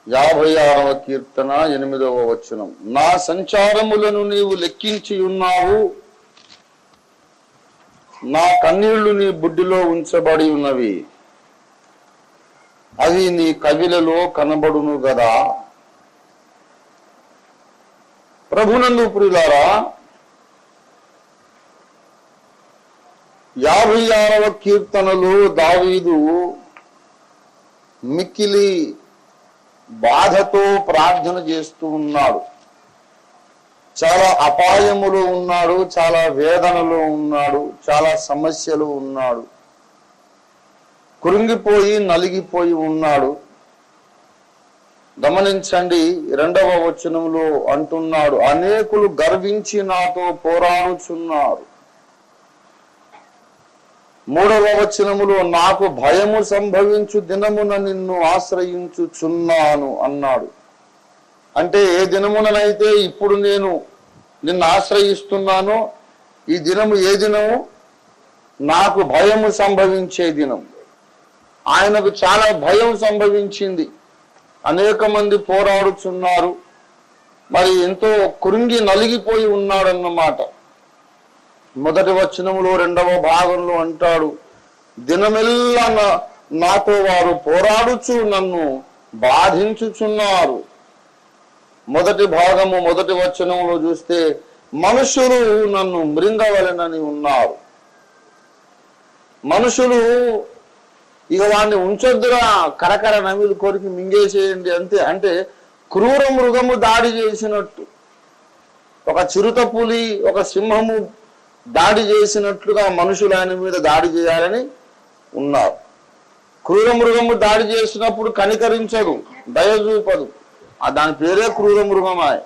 56వ కీర్తన 8వ వచనం. నా సంచారములను నీవు లెక్కించి ఉన్నావు, నా కన్నీళ్లు నీ బుడ్డిలో ఉంచబడి ఉన్నవి, అవి నీ కవిలలో కనబడును గదా. ప్రభునందు ప్రియులారా, 56వ కీర్తనలో దావీదు మిక్కిలి బాధతో ప్రార్థన చేస్తూ ఉన్నాడు. చాలా అపాయములో ఉన్నాడు, చాలా వేదనలో ఉన్నాడు, చాలా సమస్యలు ఉన్నాడు, కృంగిపోయి నలిగిపోయి ఉన్నాడు. గమనించండి, 2వ వచనంలో అంటున్నాడు, అనేకులు గర్వించి నాతో పోరాడుచున్నారు. 3వ వచనములో నాకు భయము సంభవించు దినమున నిన్ను ఆశ్రయించుచున్నాను అన్నాడు. అంటే ఏ దినముననైతే ఇప్పుడు నేను నిన్ను ఆశ్రయిస్తున్నానో ఈ దినము ఏ దినము? నాకు భయము సంభవించే దినం. ఆయనకు చాలా భయం సంభవించింది. అనేక మంది పోరాడుచున్నారు, మరి ఎంతో కృంగి నలిగిపోయి ఉన్నాడన్నమాట. మొదటి వచనములో 2వ భాగంలో అంటాడు, దినమెల్లా నాతో వారు పోరాడుచు నన్ను బాధించుచున్నారు. మొదటి భాగము మొదటి వచనంలో చూస్తే మనుషులు నన్ను మృంగవలెనని ఉన్నారు. మనుషులు ఇక వాడిని ఉంచొద్దురా, కరకర నమిలి కొరికి మింగేసేయండి అంతే. అంటే క్రూర మృగము దాడి చేసినట్టు, ఒక చిరుత పులి ఒక సింహము దాడి చేసినట్లుగా మనుషులు ఆయన మీద దాడి చేయాలని ఉన్నారు. క్రూర మృగము దాడి చేసినప్పుడు కనికరించదు, దయ చూపదు. దాని పేరే క్రూర మృగమాయ.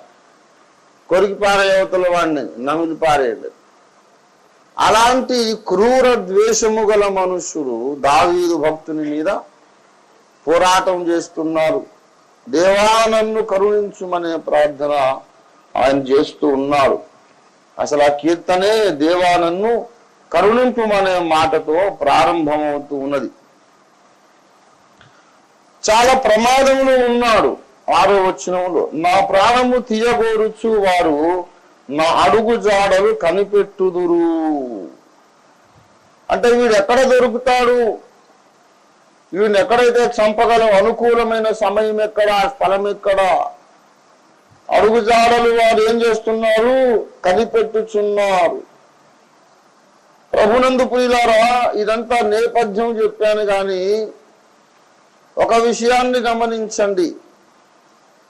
కొరికి పారేయవతల వాడిని నమిలి పారేయడు. అలాంటి క్రూర ద్వేషము గల మనుషులు దావీదు భక్తుని మీద పోరాటం చేస్తున్నారు. దేవా నన్ను కరుణించుమనే ప్రార్థన ఆయన చేస్తూ ఉన్నాడు. అసలు ఆ కీర్తనే దేవా నన్ను కరుణింపుమనే మాటతో ప్రారంభమవుతూ ఉన్నది. చాలా ప్రమాదంలో ఉన్నాడు. 6వ వచనంలో నా ప్రాణము తీయగోరుచు వారు నా అడుగు జాడలు కనిపెట్టుదురు. అంటే వీడు ఎక్కడ దొరుకుతాడు? వీడిని ఎక్కడైతే చంపగలం? అనుకూలమైన సమయం ఎక్కడ, స్థలం ఎక్కడ? అడుగు జాడలు వారు ఏం చేస్తున్నారు? కనిపెట్టుచున్నారు. ప్రభునందు ప్రియులారా, ఇదంతా నేపథ్యం చెప్పాను కానీ ఒక విషయాన్ని గమనించండి.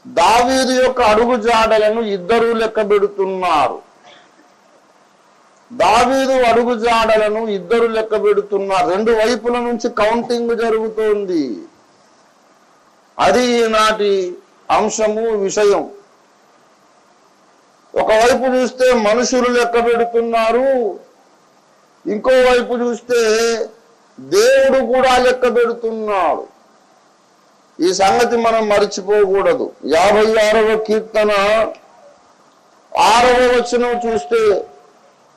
దావీదు యొక్క అడుగు జాడలను ఇద్దరు లెక్క పెడుతున్నారు. దావీదు అడుగు జాడలను ఇద్దరు లెక్క పెడుతున్నారు. 2 వైపుల నుంచి కౌంటింగ్ జరుగుతోంది. అది ఈనాటి అంశము, విషయం. ఒకవైపు చూస్తే మనుషులు లెక్క పెడుతున్నారు, ఇంకోవైపు చూస్తే దేవుడు కూడా లెక్క పెడుతున్నాడు. ఈ సంగతి మనం మర్చిపోకూడదు. 56వ కీర్తన 6వ వచనం చూస్తే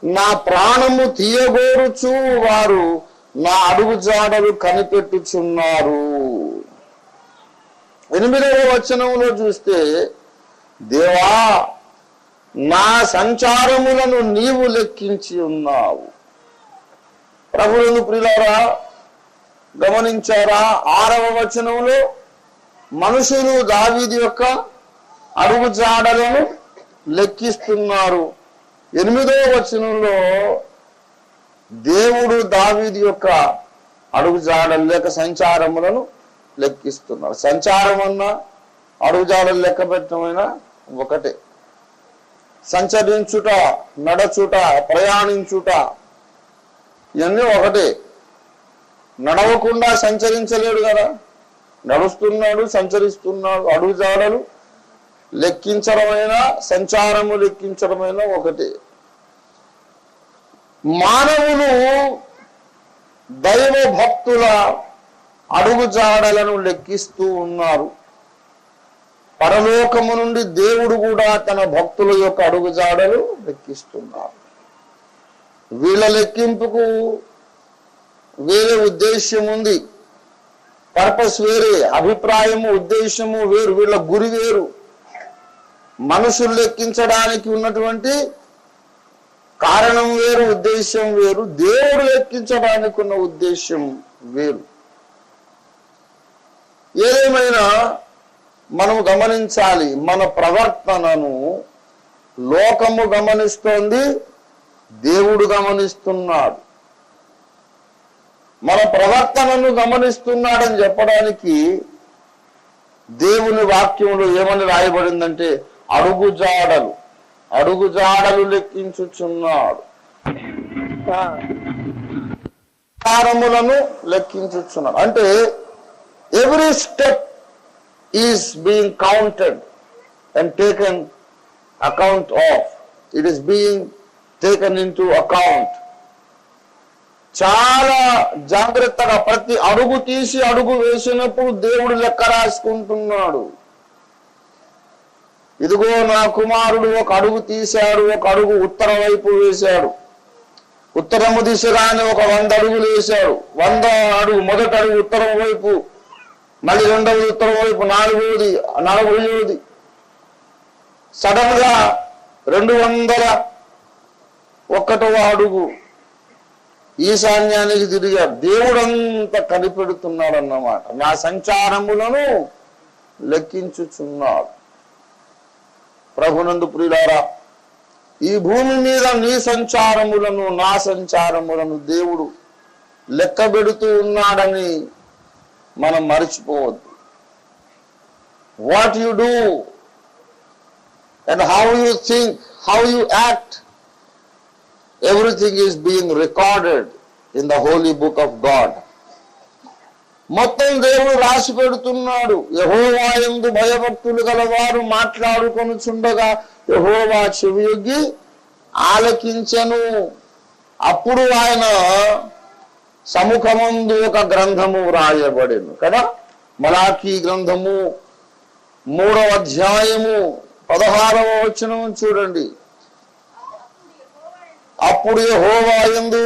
నా ప్రాణము తీయగోరుచు వారు నా అడుగు జాడలు కనిపెట్టుచున్నారు. 8వ వచనంలో చూస్తే దేవా నా సంచారములను నీవు లెక్కించి ఉన్నావు. ప్రభువును ప్రియులారా, గమనించారా? 6వ వచనంలో మనుషులు దావీదు యొక్క అడుగు జాడలను లెక్కిస్తున్నారు. 8వ వచనంలో దేవుడు దావీదు యొక్క అడుగు జాడలు లేక సంచారములను లెక్కిస్తున్నారు. సంచారం అన్నా అడుగు జాడలు లెక్క పెట్టమైనా ఒకటే. సంచరించుట, నడచుట, ప్రయాణించుట ఇవన్నీ ఒకటే. నడవకుండా సంచరించలేడు కదా, నడుస్తున్నాడు, సంచరిస్తున్నాడు. అడుగు జాడలు లెక్కించడమైనా సంచారము లెక్కించడమైనా ఒకటే. మానవులు దైవ భక్తుల అడుగు జాడలను లెక్కిస్తూ ఉన్నారు. పరలోకము నుండి దేవుడు కూడా తన భక్తుల యొక్క అడుగు జాడలు లెక్కిస్తున్నారు. వీళ్ళ లెక్కింపుకు వేరే ఉద్దేశ్యం ఉంది. పర్పస్ వేరే, అభిప్రాయము ఉద్దేశము వేరు, వీళ్ళ గురి వేరు. మనుషులు లెక్కించడానికి ఉన్నటువంటి కారణం వేరు, ఉద్దేశం వేరు. దేవుడు లెక్కించడానికి ఉన్న ఉద్దేశం వేరు. ఏదేమైనా మనం గమనించాలి, మన ప్రవర్తనను లోకము గమనిస్తోంది, దేవుడు గమనిస్తున్నాడు. మన ప్రవర్తనను గమనిస్తున్నాడని చెప్పడానికి దేవుని వాక్యంలో ఏమని రాయబడిందంటే, అడుగుజాడలు లెక్కించుచున్నాడు, కారములను లెక్కించుచున్నాడు. అంటే every step is being counted and taken account of. It is being taken in to account. చాలా జాగ్రత్తగా ప్రతి అడుగు తీసి అడుగు వేసినప్పుడు దేవుడు లెక్క రాసుకుంటున్నాడు. ఇదిగో నా కుమారుడు ఒక అడుగు తీశాడు, ఒక అడుగు ఉత్తరం వైపు వేశాడు, ఉత్తరము దిశగానే ఒక 100 అడుగులు వేశాడు. 100 అడుగు, మొదటి అడుగు ఉత్తరం వైపు, మళ్ళీ రెండవది ఉత్తరం వైపు, 40ది. సడన్ గా 201వ అడుగు ఈశాన్యానికి తిరిగాడు. దేవుడంతా కనిపెడుతున్నాడు అన్నమాట. నా సంచారములను లెక్కించుచున్నాడు. ప్రభునందు ప్రియులారా, ఈ భూమి మీద నీ సంచారములను, నా సంచారములను దేవుడు లెక్క పెడుతూ ఉన్నాడని మనం మర్చిపోవద్దు. What you do and how you think, how you act, everything is being recorded in the holy book of God. మొత్తం దేవుడు రాసి పెడుతున్నాడు. యెహోవా యందు భయభక్తులు గలవారు మాట్లాడుకొనుచుండగా యెహోవా చెవియొగ్గి ఆలకించెను. అప్పుడు ఆయన సముఖమందు ఒక గ్రంథము వ్రాయబడెను కదా. మలాకీ గ్రంథము 3వ అధ్యాయము 16వ వచనం చూడండి. అప్పుడు యెహోవా యందు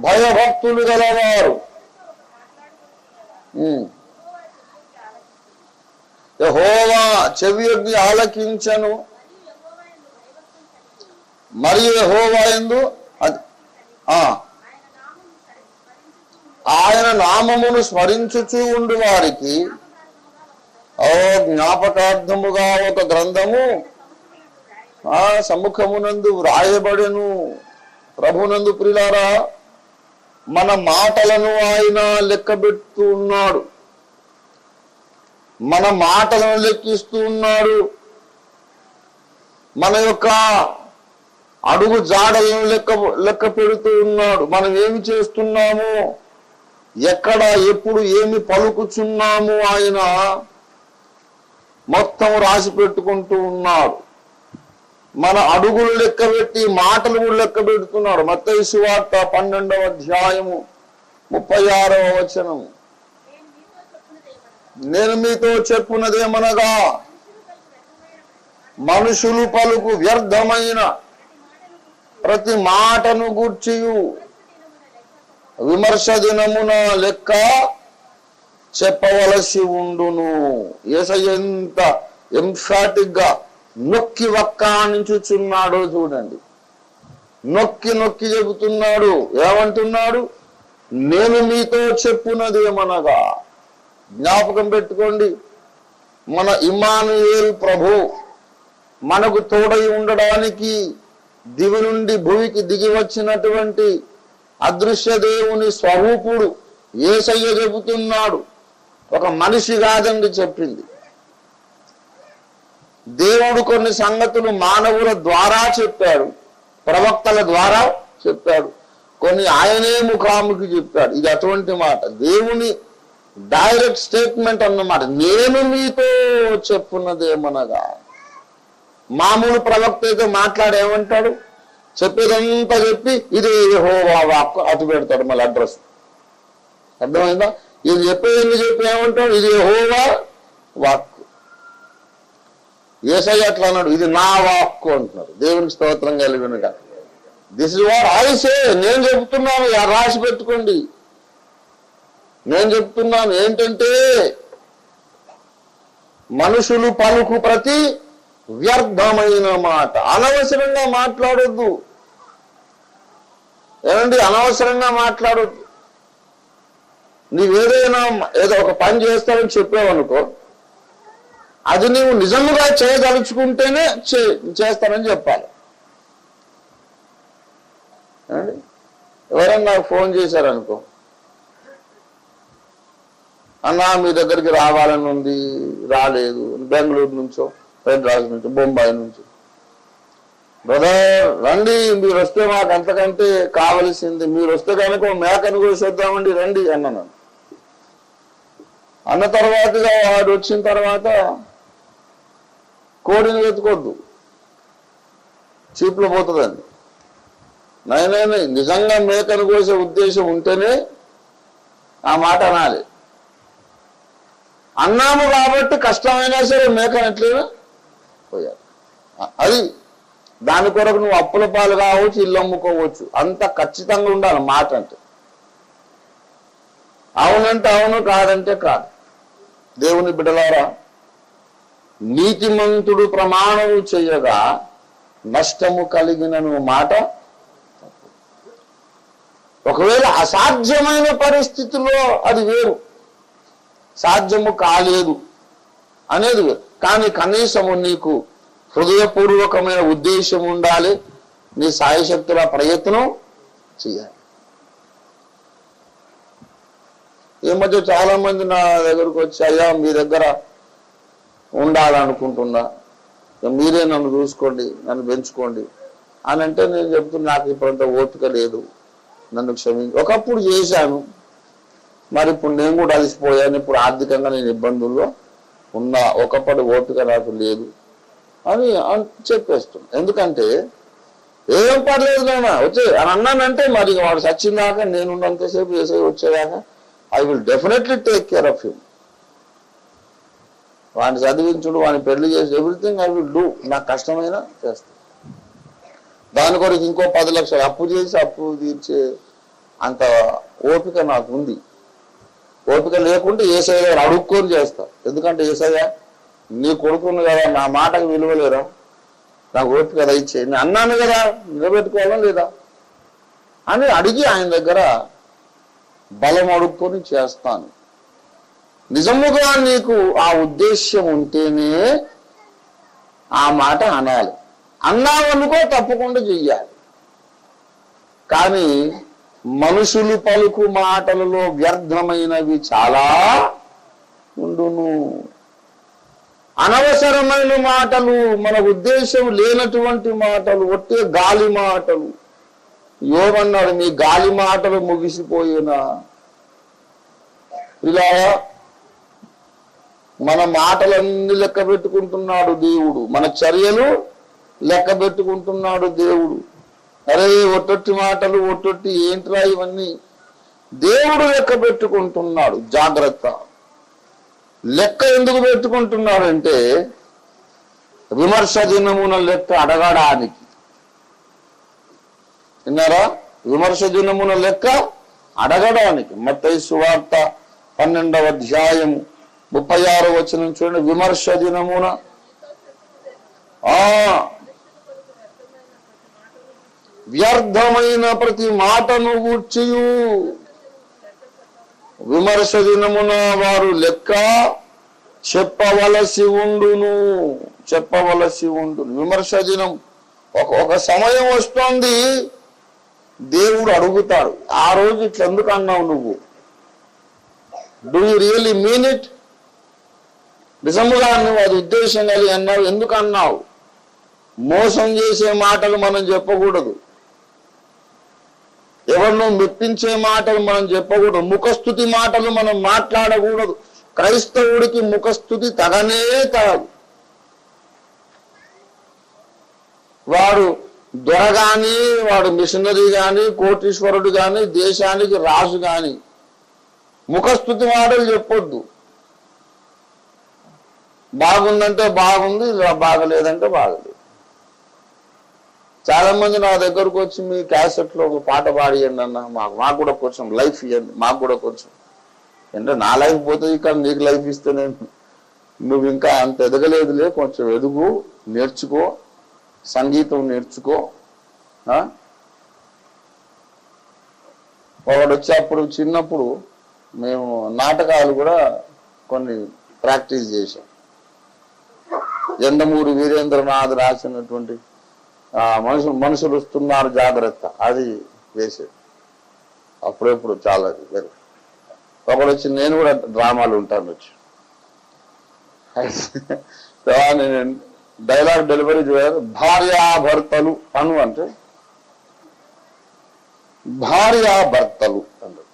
భయభక్తులు గలవారు యెహోవా చెవియొగ్గి ఆలకించెను, మరియు యెహోవా యందు ఆయన నామమును స్మరించుచూ ఉండు వారికి జ్ఞాపకార్థముగా ఒక గ్రంథము సముఖమునందు వ్రాయబడెను. ప్రభునందు ప్రియులారా, మన మాటలను ఆయన లెక్కబెడుతూ ఉన్నాడు, మన మాటలను లెక్కిస్తూ ఉన్నాడు, మన యొక్క అడుగు జాడలను లెక్క పెడుతూ ఉన్నాడు. మనం ఏమి చేస్తున్నాము, ఎక్కడ ఎప్పుడు ఏమి పలుకుచున్నాము ఆయన మొత్తం రాసి పెట్టుకుంటూ ఉన్నాడు. మన అడుగులు లెక్కబెట్టి మాటలు కూడా లెక్క పెడుతున్నాడు. మత్తయి సువార్త 12వ అధ్యాయము 36వ వచనం. నేను మీతో చెప్పున్నదేమనగా, మనుషులు పలుకు వ్యర్థమైన ప్రతి మాటను గూర్చియు విమర్శ దినమున లెక్క చెప్పవలసి ఉండును. యేసయ్య ఎంత ఎంఫాటిక్ గా నొక్కి వక్కాణించుచున్నాడో చూడండి. నొక్కి నొక్కి చెబుతున్నాడు. ఏమంటున్నాడు? నేను మీతో చెప్పున్నదేమనగా. జ్ఞాపకం పెట్టుకోండి, మన ఇమ్మానుయేల్ ప్రభు మనకు తోడై ఉండడానికి దివి నుండి భూమికి దిగి వచ్చినటువంటి అదృశ్య దేవుని స్వరూపుడు యేసయ్య చెబుతున్నాడు. ఒక మనిషి కాదండి చెప్పింది. దేవుడు కొన్ని సంగతులు మానవుల ద్వారా చెప్పాడు, ప్రవక్తల ద్వారా చెప్పాడు, కొన్ని ఆయనే ముఖాముఖి చెప్పాడు. ఇది అటువంటి మాట, దేవుని డైరెక్ట్ స్టేట్మెంట్ అన్నమాట. నేను మీతో చెప్పున్నదేమనగా. మామూలు ప్రవక్త అయితే మాట్లాడేమంటాడు, చెప్పేదంతా చెప్పి ఇది యెహోవా వాక్కు అటు పెడతాడు మళ్ళీ అడ్రస్. అర్థమైందా? ఇది చెప్పేది చెప్పి ఏమంటాడు, ఇది యెహోవా వాక్కు. యేసయ్య అట్లా అన్నాడు, ఇది నా వాక్కు అంటున్నాడు. దేవునికి స్తోత్రం కలిగినగా. This is what I say. నేను చెబుతున్నాను, రాసి పెట్టుకోండి. నేను చెప్తున్నాను ఏంటంటే, మనుషులు పలుకు ప్రతి వ్యర్థమైన మాట. అనవసరంగా మాట్లాడొద్దు. ఏమండి, అనవసరంగా మాట్లాడొద్దు. నీవేదైనా ఏదో ఒక పని చేస్తావని చెప్పావనుకో, అది నీవు నిజంగా చేయదలుచుకుంటేనే చేస్తానని చెప్పాలి. ఎవరైనా నాకు ఫోన్ చేశారనుకో, అన్నా మీ దగ్గరికి రావాలని ఉంది, రాలేదు, బెంగళూరు నుంచో, హైదరాబాద్ నుంచో, బొంబాయి నుంచో, బ్రదర్ రండి, మీరు వస్తే మాకు అంతకంటే కావలసింది, మీరు వస్తే కనుక మేకను కోసేద్దామండి రండి అన్నాను. అన్న తర్వాతగా వాడు వచ్చిన తర్వాత కోడిని వెతుకొద్దు, చీపులో పోతుందండి. నైనా నిజంగా మేకను కోసే ఉద్దేశం ఉంటేనే ఆ మాట అనాలి. అన్నాము కాబట్టి కష్టమైనా సరే మేకను ఎట్లయినా పోయాలి. అది దాని కొరకు నువ్వు అప్పుల పాలు కావచ్చు, ఇల్లు అమ్ముకోవచ్చు, అంత ఖచ్చితంగా ఉండాలి మాట అంటే. అవునంటే అవును, కాదంటే కాదు. దేవుని బిడ్డలారా, నీతిమంతుడు ప్రమాణము చేయగా నష్టము కలిగిన మాట. ఒకవేళ అసాధ్యమైన పరిస్థితుల్లో అది వేరు, సాధ్యము కాలేదు అనేది వేరు. కానీ కనీసము నీకు హృదయపూర్వకమైన ఉద్దేశం ఉండాలి, నీ సాయశక్తుల ప్రయత్నం చేయాలి. ఈ మధ్య చాలా మంది నా దగ్గరకు వచ్చి, అయ్యా మీ దగ్గర ఉండాలనుకుంటున్నా, మీరే నన్ను చూసుకోండి, నన్ను పెంచుకోండి అని అంటే నేను చెప్తున్నా, నాకు ఇప్పుడంత ఓపిక లేదు, నన్ను క్షమించి. ఒకప్పుడు చేశాను, మరి ఇప్పుడు నేను కూడా అలసిపోయాను, ఇప్పుడు ఆర్థికంగా నేను ఇబ్బందుల్లో ఉన్నా, ఒకప్పుడు ఓపిక నాకు లేదు అని చెప్పేస్తున్నా. ఎందుకంటే ఏం పర్లేదు నాన్న వచ్చే అని అన్నానంటే, మరి వాడు చచ్చిందాకా నేనున్నంతసేపు ఏసై వచ్చేదాకా I will definitely take care of him. వాడిని చదివించుడు, వాడిని పెళ్లి చేసి, ఎవ్రీథింగ్ ఐ విల్ డూ. నాకు కష్టమైనా చేస్తాను. దాని కొరకు ఇంకో 10 లక్షలు అప్పు చేసి అప్పు తీర్చే అంత ఓపిక నాకు ఉంది. ఓపిక లేకుంటే ఏసయ్య దగ్గర అడుక్కొని చేస్తా. ఎందుకంటే ఏసయ్య నీ కొడుకును కదా, నా మాటకు విలువలేరా, నాకు ఓపిక కదా ఇచ్చే, నేను అన్నాను కదా నిలబెట్టుకోవాలా లేదా అని అడిగి ఆయన దగ్గర బలం అడుక్కొని చేస్తాను. నిజముగా నీకు ఆ ఉద్దేశ్యం ఉంటేనే ఆ మాట అనాలి. అన్నావనుకో తప్పకుండా చెయ్యాలి. కానీ మనుషులు పలుకు మాటలలో వ్యర్థమైనవి చాలా ఉండును. అనవసరమైన మాటలు, మన ఉద్దేశం లేనటువంటి మాటలు, ఒట్టే గాలి మాటలు. యోగన్నాడు, మీ గాలి మాటలు ముగిసిపోయినా. ఇలా మన మాటలన్నీ లెక్క పెట్టుకుంటున్నాడు దేవుడు, మన చర్యలు లెక్క పెట్టుకుంటున్నాడు దేవుడు. అరే ఒట్టొట్టి మాటలు, ఒట్టొట్టి ఏంట్రా ఇవన్నీ, దేవుడు లెక్క పెట్టుకుంటున్నాడు. జాగ్రత్త. లెక్క ఎందుకు పెట్టుకుంటున్నాడంటే విమర్శ దినమున లెక్క అడగడానికి. విన్నారా? విమర్శ దినమున లెక్క అడగడానికి. మత్తయి సువార్త 12వ అధ్యాయము 36వ వచనం చూడండి. విమర్శ దినమున వ్యర్థమైన ప్రతి మాటను గూర్చియు విమర్శ దినమున వారు లెక్క చెప్పవలసి ఉండును. విమర్శ దినం ఒక సమయం వస్తుంది, దేవుడు అడుగుతాడు, ఆ రోజు ఇట్లా ఎందుకు అన్నావు నువ్వు? Do you really mean it? నిజముగా నువ్వు అది ఉద్దేశం కలిగి అన్నావు, ఎందుకు అన్నావు? మోసం చేసే మాటలు మనం చెప్పకూడదు, ఎవరినో మెప్పించే మాటలు మనం చెప్పకూడదు, ముఖస్థుతి మాటలు మనం మాట్లాడకూడదు. క్రైస్తవుడికి ముఖస్థుతి తగనే తగదు. వాడు దొర గాని, వాడు మిషనరీ గాని, కోటీశ్వరుడు గాని, దేశానికి రాజు గాని ముఖస్థుతి మాటలు చెప్పొద్దు. బాగుందంటే బాగుంది, బాగలేదంటే బాగలేదు. చాలా మంది నా దగ్గరకు వచ్చి, మీ క్యాసెట్లో ఒక పాట పాడియండి అన్న, మాకు కూడా కొంచెం లైఫ్ ఇవ్వండి, మాకు కూడా కొంచెం అంటే నా లైఫ్ పోతుంది ఇక్కడ నీకు లైఫ్ ఇస్తే నువ్వు ఇంకా అంత ఎదగలేదులే, కొంచెం ఎదుగు, నేర్చుకో, సంగీతం నేర్చుకో. ఒకడు వచ్చి అప్పుడు చిన్నప్పుడు మేము నాటకాలు కూడా కొన్ని ప్రాక్టీస్ చేశాం. యందమూరి వీరేంద్రనాథ్ రాసినటువంటి మనుషులు వస్తున్నారు జాగ్రత్త, అది వేసేది అప్పుడెప్పుడు. చాలా ఒకడు వచ్చి నేను కూడా డ్రామాలు ఉంటాను వచ్చి నేను డైలాగ్ డెలివరీ చేయాలి. భార్యాభర్తలు అను అంటే భార్యాభర్తలు అంటారు.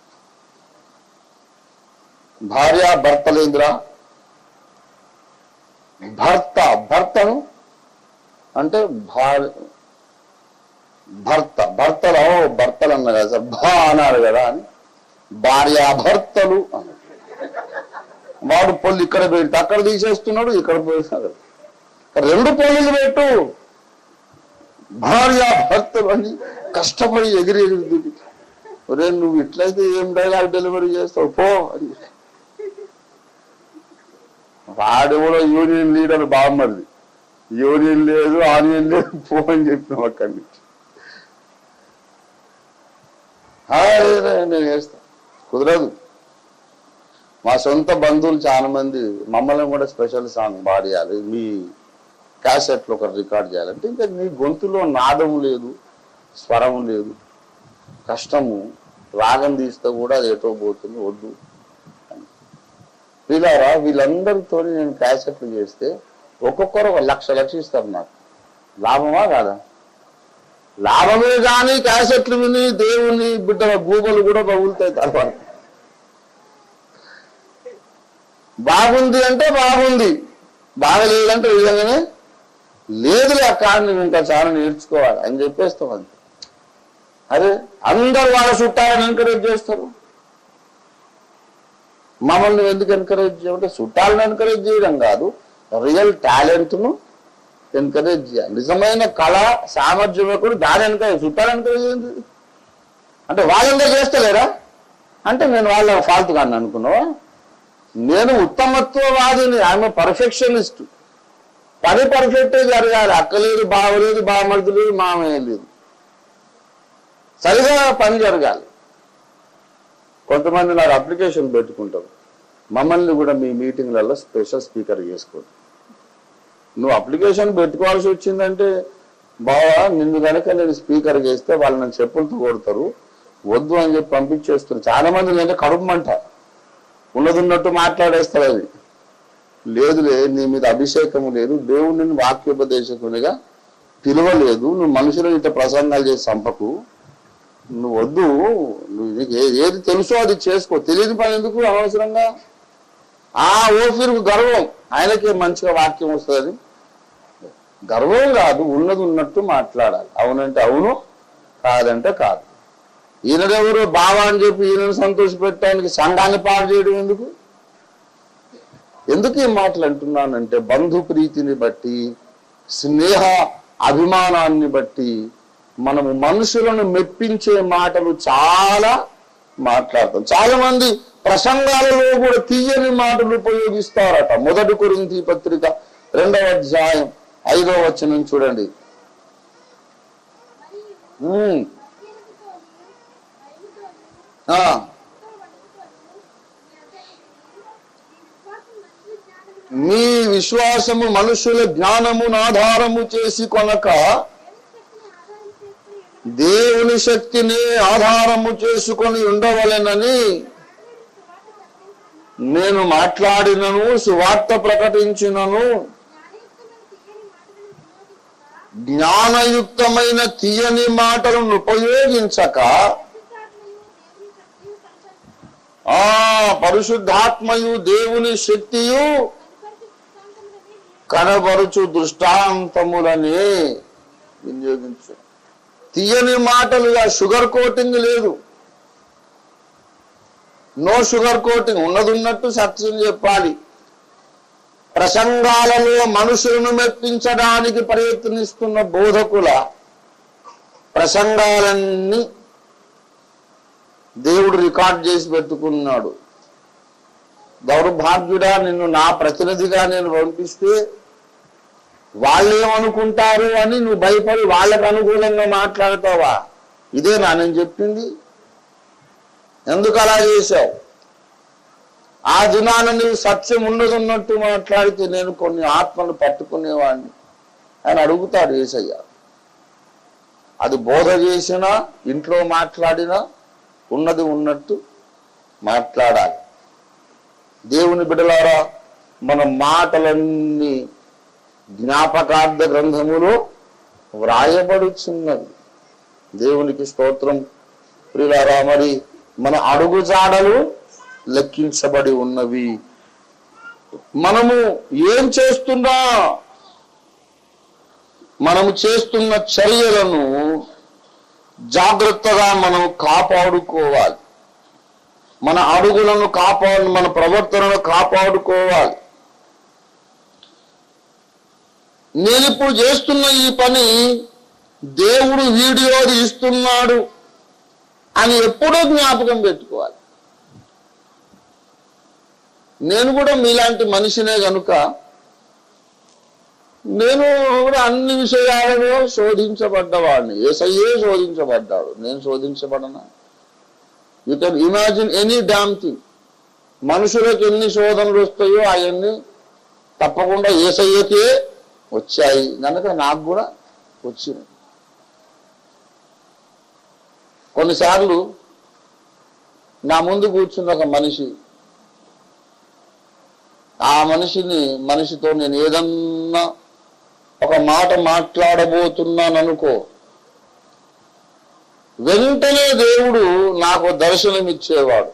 భార్యాభర్తలేంద్రా, భర్తను అంటే భర్తలు అన్న కదా సార్, అన్నారు కదా అని భార్యాభర్తలు అన్నాడు. వాడు పొల్లు ఇక్కడ పెట్టి అక్కడ తీసేస్తున్నాడు, ఇక్కడ పోయినాడు. 2 పొల్లులు పెట్టు, భార్యాభర్తలు అని కష్టపడి ఎగిరి ఒరే నువ్వు ఇట్లయితే ఏం డైలాగ్ డెలివరీ చేస్తావు పో అని. వాడు కూడా యూనియన్ లీడర్ బాగుమరిది, యూనియన్ లేదు ఆనియన్ లేదు పో అని చెప్పినాం అక్కడి నుంచి. నేను చేస్తా, కుదరదు. మా సొంత బంధువులు చాలా మంది మమ్మల్ని కూడా స్పెషల్ సాంగ్ పాడియాలి, మీ క్యాసెట్లో ఒక రికార్డ్ చేయాలంటే ఇంకా నీ గొంతులో నాదం లేదు, స్వరం లేదు, కష్టము, రాగం తీస్తే కూడా అది ఎటో పోతుంది, వద్దు. వీళ్ళందరితో నేను క్యాసెట్లు చేస్తే ఒక్కొక్కరు 1,00,000 ఇస్తారు నాకు. లాభమా కాదా? లాభమే. కానీ క్యాసెట్లు విని దేవుని బిడ్డల గూబలు కూడా బగులుతాయి తర్వాత. బాగుంది అంటే బాగుంది, బాగలేదంటే విధంగానే లేదులే కానీ నువ్వు ఇంకా చాలా నేర్చుకోవాలి అని చెప్పేస్తాం. అంతే. అరే అందరు వాళ్ళ చుట్టాలను ఎంకరేజ్ చేస్తారు, మమ్మల్ని ఎందుకు ఎంకరేజ్ చేయమంటే చుట్టాలను ఎంకరేజ్ చేయడం కాదు, రియల్ టాలెంట్ను ఎంకరేజ్ చేయాలి. నిజమైన కళ సామర్థ్యం కూడా దాని ఎంకరేజ్, చుట్టాలు ఎంకరేజ్ చేయండి అంటే వాళ్ళందరూ చేస్తలేరా అంటే నేను వాళ్ళ ఫాల్తు కానీ అనుకున్నావా? నేను ఉత్తమత్వవాదిని, ఆమె పర్ఫెక్షనిస్ట్. పని పర్ఫెక్టే జరగాలి, అక్కలేదు, బావలేదు, బావమరిది లేదు, మామయ్య లేదు, సరిగా పని జరగాలి. కొంతమంది నాకు అప్లికేషన్ పెట్టుకుంటారు, మమ్మల్ని కూడా మీ మీటింగ్లలో స్పెషల్ స్పీకర్ చేసుకోండి. నువ్వు అప్లికేషన్ పెట్టుకోవాల్సి వచ్చిందంటే బావా నిన్ను కనుక నేను స్పీకర్ చేస్తే వాళ్ళు నన్ను చెప్పులతో కొడతారు, వద్దు అని చెప్పి పంపించేస్తారు. చాలా మంది అంటే కడుపుమంట ఉన్నదున్నట్టు మాట్లాడేస్తారు. అది లేదులే, నీ మీద అభిషేకము లేదు, దేవుడిని వాక్యోపదేశకునిగా పిలవలేదు, నువ్వు మనుషులను ఇట్లా ప్రసంగాలు చేసి చంపకు, నువ్వు వద్దు, నువ్వు ఏది తెలుసో అది చేసుకో, తెలియని పని ఎందుకు అనవసరంగా. ఓఫీరుకు గర్వం, ఆయనకే మంచిగా వాక్యం వస్తుంది, గర్వం కాదు, ఉన్నది ఉన్నట్టు మాట్లాడాలి. అవునంటే అవును, కాదంటే కాదు. ఈయనదెవరు బావా అని చెప్పి ఈయనను సంతోష పెట్టడానికి సంఘాన్ని పాడు చేయడం ఎందుకు? ఎందుకు ఈ మాటలు అంటున్నానంటే బంధు ప్రీతిని బట్టి, స్నేహ అభిమానాన్ని బట్టి మనము మనుషులను మెప్పించే మాటలు చాలా మాట్లాడతాం. చాలా మంది ప్రసంగాలలో కూడా తీయని మాటలు ఉపయోగిస్తారట. 1 కొరింథీ పత్రిక 2వ అధ్యాయం 5వ వచనం చూడండి. మీ విశ్వాసము మనుషుల జ్ఞానమును ఆధారము చేసి కొనక దేవుని శక్తిని ఆధారము చేసుకొని ఉండవలెనని నేను మాట్లాడినను, సువార్త ప్రకటించినను, జ్ఞానయుక్తమైన తీయని మాటలను ఉపయోగించక పరిశుద్ధాత్మయు దేవుని శక్తియు కనబరుచు దృష్టాంతములని వినియోగించు. తీయని మాటలుగా షుగర్ కోటింగ్ లేదు, నో షుగర్ కోటింగ్, ఉన్నది ఉన్నట్టు సత్యం చెప్పాలి. ప్రసంగాలలో మనుషులను మెప్పించడానికి ప్రయత్నిస్తున్న బోధకుల ప్రసంగాలన్నీ దేవుడు రికార్డ్ చేసి పెట్టుకున్నాడు. దౌర్భాగ్యుడా, నిన్ను నా ప్రతినిధిగా నేను పంపిస్తే వాళ్ళేమనుకుంటారు అని నువ్వు భయపడి వాళ్ళకు అనుకూలంగా మాట్లాడతావా? ఇదేనా నేను చెప్పింది? ఎందుకు అలా చేశావు? ఆ దినాన నువ్వు సత్యం ఉన్నట్టు మాట్లాడితే నేను కొన్ని ఆత్మలు పట్టుకునేవాడిని అని అడుగుతాడు యేసయ్య. అది బోధ చేసినా, ఇంట్లో మాట్లాడినా ఉన్నది ఉన్నట్టు మాట్లాడాలి. దేవుని బిడ్డలారా, మన మాటలన్నీ జ్ఞాపకార్థ గ్రంథములో వ్రాయబడుచున్నది. దేవునికి స్తోత్రం. ప్రియులారా, మరి మన అడుగుజాడలు లెక్కించబడి ఉన్నవి. మనము ఏం చేస్తున్నా, మనము చేస్తున్న చర్యలను జాగ్రత్తగా మనం కాపాడుకోవాలి. మన అడుగులను మన ప్రవర్తనను కాపాడుకోవాలి. నేను ఇప్పుడు చేస్తున్న ఈ పని దేవుడు వీడియో తీస్తున్నాడు అని ఎప్పుడూ జ్ఞాపకం పెట్టుకోవాలి. నేను కూడా మీలాంటి మనిషినే కనుక నేను కూడా అన్ని విషయాలలో శోధించబడ్డవాడిని. యేసయ్యే శోధించబడ్డాడు, నేను శోధించబడనా? You can imagine any damn thing. మనుషులకు ఎన్ని శోధనలు వస్తాయో అవన్నీ తప్పకుండా యేసయ్యకే వచ్చాయి కనుక నాకు కూడా వచ్చినాయి. కొన్నిసార్లు నా ముందు కూర్చున్న ఒక మనిషి, ఆ మనిషితో నేను ఏదన్నా ఒక మాట మాట్లాడబోతున్నాను అనుకో, వెంటనే దేవుడు నాకు దర్శనం ఇచ్చేవాడు.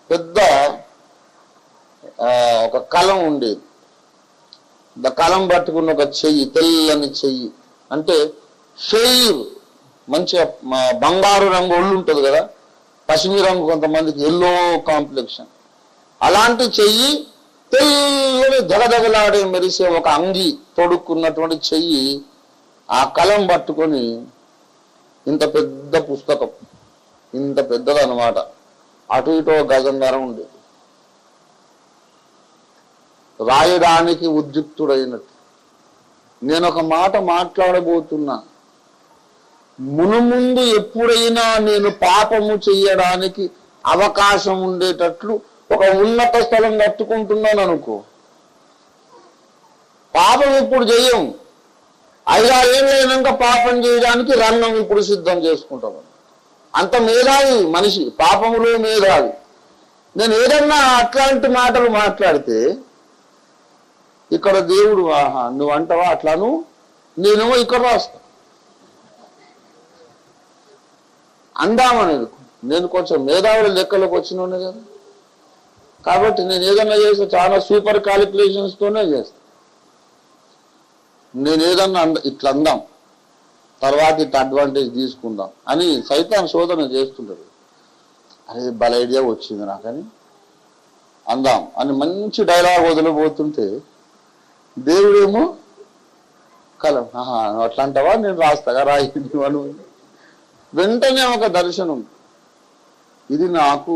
పెద్ద ఒక కలం ఉండేది. కలం పట్టుకున్న ఒక చెయ్యి, తెల్లని చెయ్యి, అంటే షెయిర్, మంచిగా బంగారు రంగు ఒళ్ళు ఉంటుంది కదా, పసిమి రంగు కొంతమందికి ఎల్లో కాంప్లెక్షన్, అలాంటి చెయ్యి, తెల్లని దగదగలాడే మెరిసే ఒక అంగి తొడుక్కున్నటువంటి చెయ్యి, ఆ కలం పట్టుకొని ఇంత పెద్ద పుస్తకం, ఇంత పెద్దదన్నమాట, అటు ఇటో గజన్నర ఉండేది, రాయడానికి ఉద్యుక్తుడైనట్టు. నేను ఒక మాట మాట్లాడబోతున్నా, మునుముందు ఎప్పుడైనా నేను పాపము చెయ్యడానికి అవకాశం ఉండేటట్లు ఒక ఉన్నత స్థలం కట్టుకుంటున్నాను అనుకో, పాపం ఇప్పుడు చెయ్యం, 5-6 ఏళ్ళైనాక పాపం చేయడానికి రంగం ఇప్పుడు సిద్ధం చేసుకుంటాం. అంత మేధావి మనిషి, పాపములో మేధావి. నేను ఏదన్నా అట్లాంటి మాటలు మాట్లాడితే ఇక్కడ దేవుడు, ఆహా నువ్వు అంటావా అట్లాను, నేనేమో ఇక్కడ రాస్తా అందామనేది. నేను కొంచెం మేధావుల లెక్కలకు వచ్చినోనే కదా, కాబట్టి నేను ఏదన్నా చేస్తే చాలా సూపర్ క్యాలిక్యులేషన్స్తోనే చేస్తాను. నేను ఏదన్నా ఇట్లా అందాం, తర్వాత ఇట్లా అడ్వాంటేజ్ తీసుకుందాం అని సైతాన్ శోధన చేస్తుంటాడు. అరే భల ఐడియా వచ్చింది నాకని అందాం అని మంచి డైలాగ్ వదిలిపోతుంటే దేవుడేమో కలం, ఆహా అట్లా అంటావా, నేను రాస్తాగా రాయి అని వెంటనే ఒక దర్శనం. ఇది నాకు